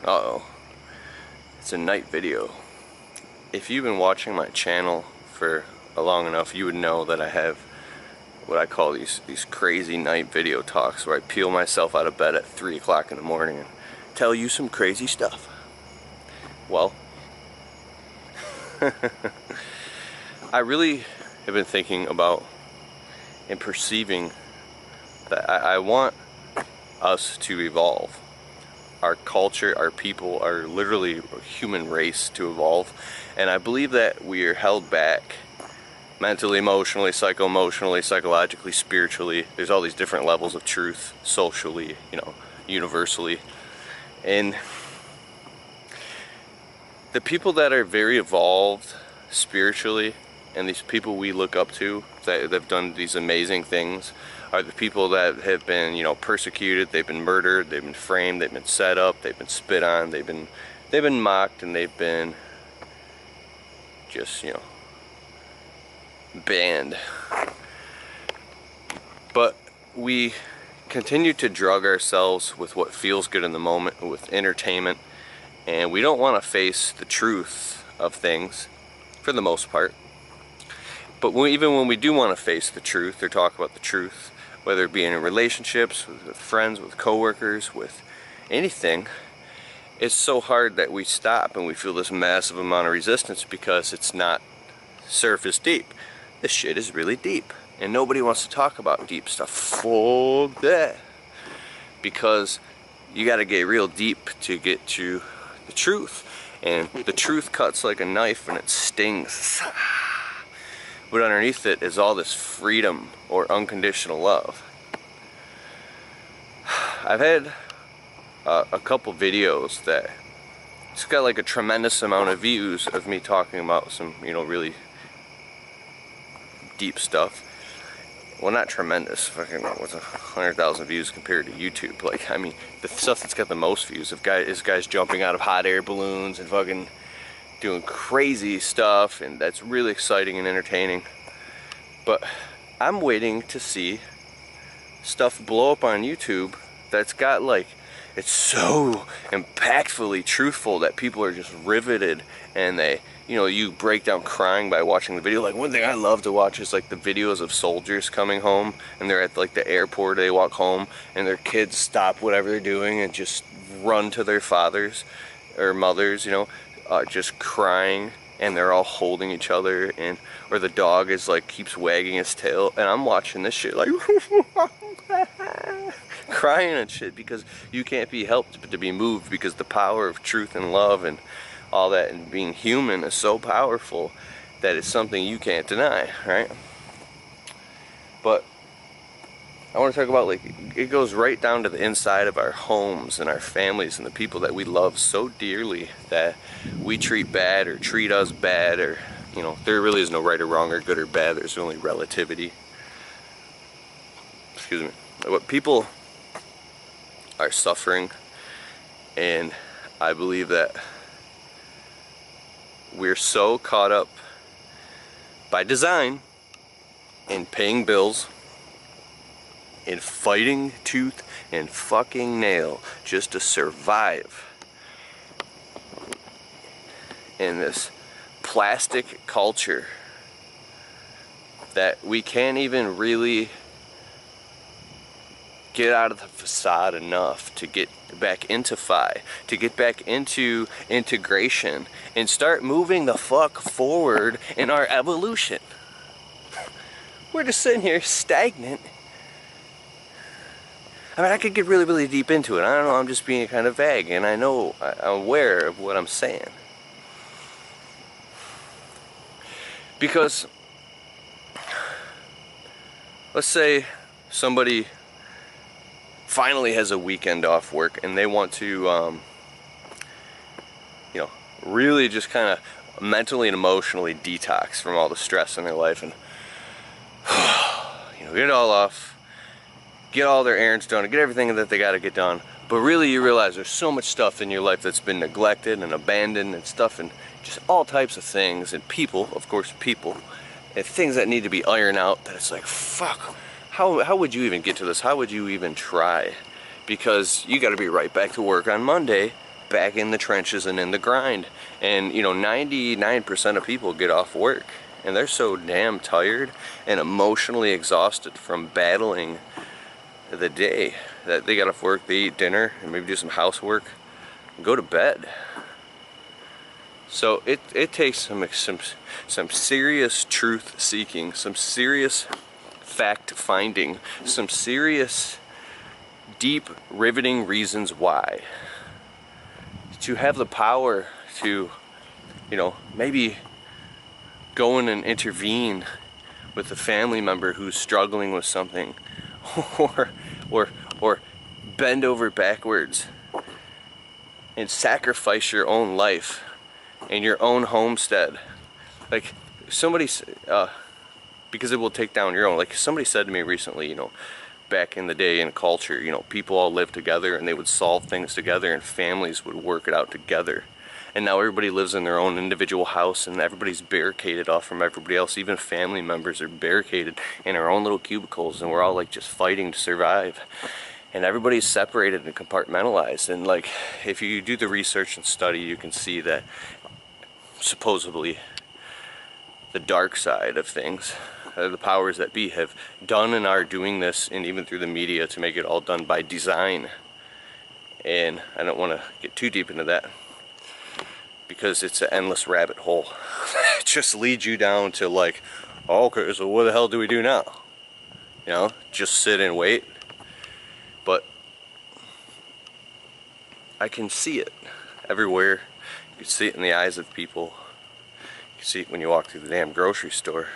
Uh-oh. It's a night video. If you've been watching my channel for long enough, you would know that I have what I call these crazy night video talks where I peel myself out of bed at 3 o'clock in the morning and tell you some crazy stuff. Well, I really have been thinking about and perceiving that I want us to evolve. Our culture, our people, our literally human race to evolve. And I believe that we are held back mentally, emotionally, psycho-emotionally, psychologically, spiritually. There's all these different levels of truth, socially, universally. And the people that are very evolved spiritually, and these people we look up to that have done these amazing things, are the people that have been, persecuted, they've been murdered, they've been framed, they've been set up, they've been spit on, they've been mocked, and they've been just, banned. But we continue to drug ourselves with what feels good in the moment, with entertainment, and we don't want to face the truth of things for the most part. But even when we do want to face the truth or talk about the truth, whether it be in relationships, with friends, with coworkers, with anything, it's so hard that we stop and we feel this massive amount of resistance because it's not surface deep. This shit is really deep, and nobody wants to talk about deep stuff. Fuck that. Because you gotta get real deep to get to the truth, and the truth cuts like a knife and it stings. But underneath it is all this freedom or unconditional love. I've had a couple videos that it's got like a tremendous amount of views of me talking about some, really deep stuff. Well, not tremendous. Fucking what's 100,000 views compared to YouTube? Like, I mean, the stuff that's got the most views is guys jumping out of hot air balloons and fucking doing crazy stuff, and that's really exciting and entertaining. But I'm waiting to see stuff blow up on YouTube that's got like, it's so impactfully truthful that people are just riveted, and they, you break down crying by watching the video. Like, one thing I love to watch is like the videos of soldiers coming home, and they're at like the airport, they walk home and their kids stop whatever they're doing and just run to their fathers or mothers, just crying, and they're all holding each other, or the dog is like keeps wagging his tail, and I'm watching this shit like crying and shit, because you can't be helped but to be moved, because the power of truth and love and all that and being human is so powerful that it's something you can't deny, right? But I want to talk about, like, it goes right down to the inside of our homes and our families and the people that we love so dearly that we treat bad or treat us bad, or, there really is no right or wrong or good or bad. There's only relativity. Excuse me. What people are suffering, and I believe that we're so caught up by design in paying bills, in fighting tooth and fucking nail just to survive in this plastic culture that we can't even really get out of the facade enough to get back into to get back into integration and start moving the fuck forward in our evolution. We're just sitting here stagnant. I mean, I could get really, really deep into it. I don't know, I'm just being kind of vague, and I'm aware of what I'm saying. Because, let's say somebody finally has a weekend off work, and they want to, really just kind of mentally and emotionally detox from all the stress in their life, and, get it all off, get all their errands done, get everything that they got to get done. But really, you realize there's so much stuff in your life that's been neglected and abandoned, and stuff, and just all types of things, and people, of course, and things that need to be ironed out, that it's like, fuck, how would you even get to this? How would you even try? Because you got to be right back to work on Monday, back in the trenches and in the grind. And you know, 99% of people get off work and they're so damn tired and emotionally exhausted from battling the day that they got off work, they eat dinner and maybe do some housework and go to bed. So it takes some serious truth seeking, some serious fact finding, some serious deep riveting reasons why to have the power to, you know, maybe go in and intervene with a family member who's struggling with something, or bend over backwards and sacrifice your own life and your own homestead. Like somebody, because it will take down your own. Like somebody said to me recently, you know, back in the day in culture, you know, people all lived together and they would solve things together and families would work it out together. And now everybody lives in their own individual house and everybody's barricaded off from everybody else. Even family members are barricaded in our own little cubicles and we're all like just fighting to survive. And everybody's separated and compartmentalized. And like, if you do the research and study, you can see that supposedly the dark side of things, the powers that be, have done and are doing this, and even through the media, to make it all done by design. And I don't want to get too deep into that because it's an endless rabbit hole. It just leads you down to like, oh, okay, so what the hell do we do now? You know, just sit and wait. But I can see it everywhere. You can see it in the eyes of people. You can see it when you walk through the damn grocery store.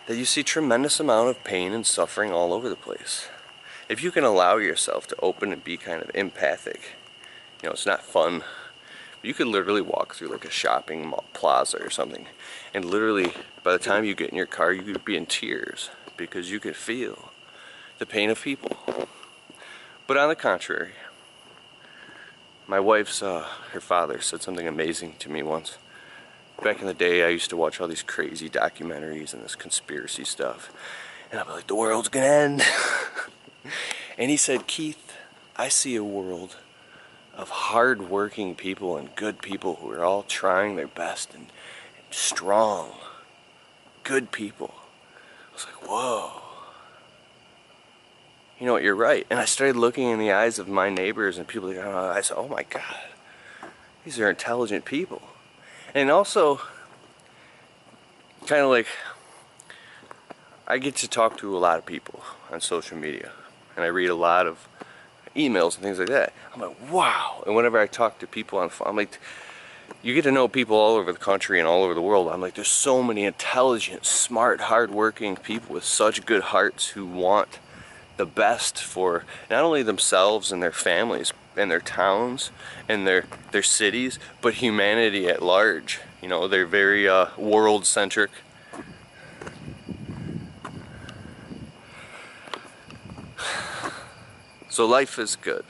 That you see tremendous amount of pain and suffering all over the place. If you can allow yourself to open and be kind of empathic, you know, it's not fun. You could literally walk through like a shopping mall, plaza or something, and literally by the time you get in your car, you could be in tears because you could feel the pain of people. But on the contrary, my wife's, her father said something amazing to me once. Back in the day, I used to watch all these crazy documentaries and this conspiracy stuff. And I'd be like, the world's gonna end. And he said, Keith, I see a world of hard-working people and good people who are all trying their best and strong, good people. I was like, whoa. You know what, you're right. And I started looking in the eyes of my neighbors and people, I said, oh my God, these are intelligent people. And also, kind of like, I get to talk to a lot of people on social media, and I read a lot of emails and things like that. I'm like, wow. And whenever I talk to people on phone, I'm like, you get to know people all over the country and all over the world. I'm like, there's so many intelligent, smart, hardworking people with such good hearts who want the best for not only themselves and their families and their towns and their cities, but humanity at large. You know, they're very world-centric. So life is good,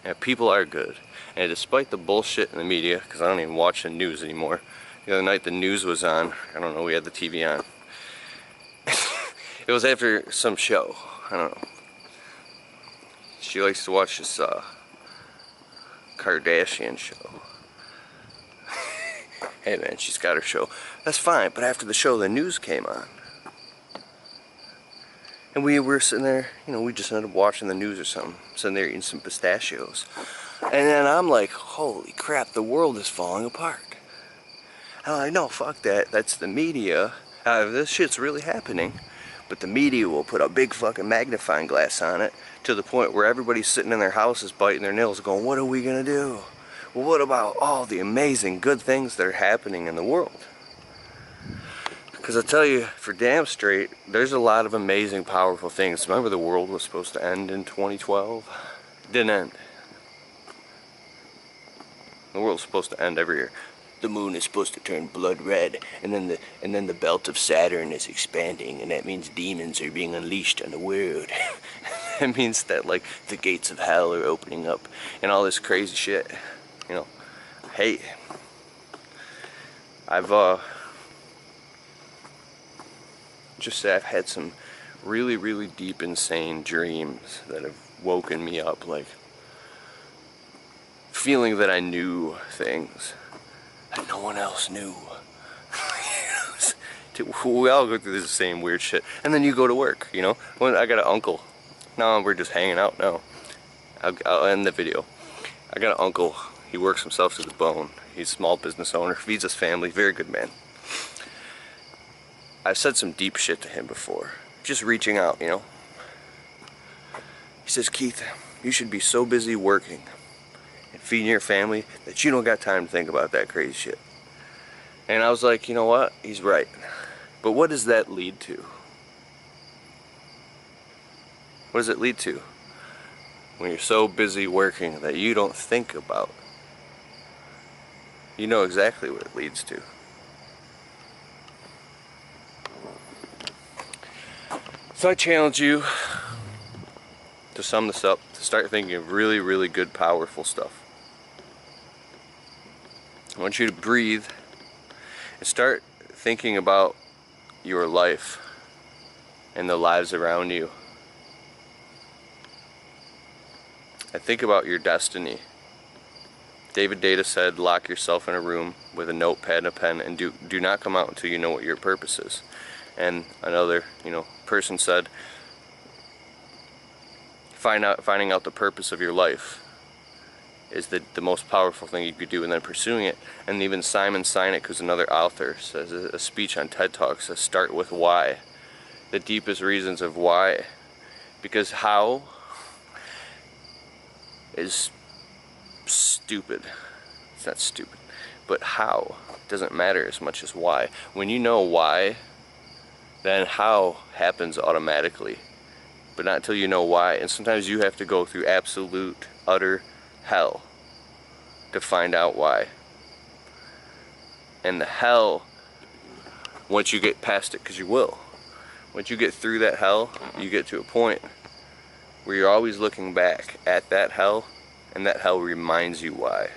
and people are good. And despite the bullshit in the media, because I don't even watch the news anymore. The other night the news was on. I don't know, we had the TV on. It was after some show. I don't know. She likes to watch this Kardashian show. Hey man, she's got her show. That's fine, but after the show, the news came on. And we were sitting there, you know, we just ended up watching the news or something. Sitting there eating some pistachios. And then I'm like, holy crap, the world is falling apart. And I'm like, no, fuck that. That's the media. This shit's really happening. But the media will put a big fucking magnifying glass on it to the point where everybody's sitting in their houses biting their nails going, what are we gonna do? Well, what about all the amazing good things that are happening in the world? Because I tell you, for damn straight, there's a lot of amazing, powerful things. Remember the world was supposed to end in 2012? It didn't end. The world's supposed to end every year. The moon is supposed to turn blood red, and then the belt of Saturn is expanding, and that means demons are being unleashed on the world. It means that like the gates of hell are opening up, and all this crazy shit. You know, hey, I've had some really, really deep, insane dreams that have woken me up like feeling that I knew things that no one else knew. We all go through the same weird shit. And then you go to work, you know? When I got an uncle. No, we're just hanging out now. I'll end the video. I got an uncle. He works himself to the bone. He's a small business owner, feeds his family, very good man. I've said some deep shit to him before. Just reaching out, you know? He says, Keith, you should be so busy working and feeding your family that you don't got time to think about that crazy shit. And I was like, you know what? He's right. But what does that lead to? What does it lead to? When you're so busy working that you don't think about. You know exactly what it leads to. So I challenge you to sum this up, to start thinking of really, really good, powerful stuff. I want you to breathe and start thinking about your life and the lives around you. And think about your destiny. David Data said, lock yourself in a room with a notepad and a pen and do not come out until you know what your purpose is. And another, person said, finding out the purpose of your life is the most powerful thing you could do, and then pursuing it. And even Simon Sinek, who's another author, says a speech on TED Talk says, start with why. The deepest reasons of why. Because how is stupid. It's not stupid. But how doesn't matter as much as why. When you know why, then how happens automatically. But not until you know why. And sometimes you have to go through absolute, utter hell to find out why. And the hell, once you get past it, because you will, once you get through that hell, you get to a point where you're always looking back at that hell, and that hell reminds you why.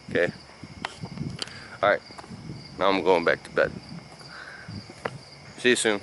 Okay? Alright, now I'm going back to bed. See you soon.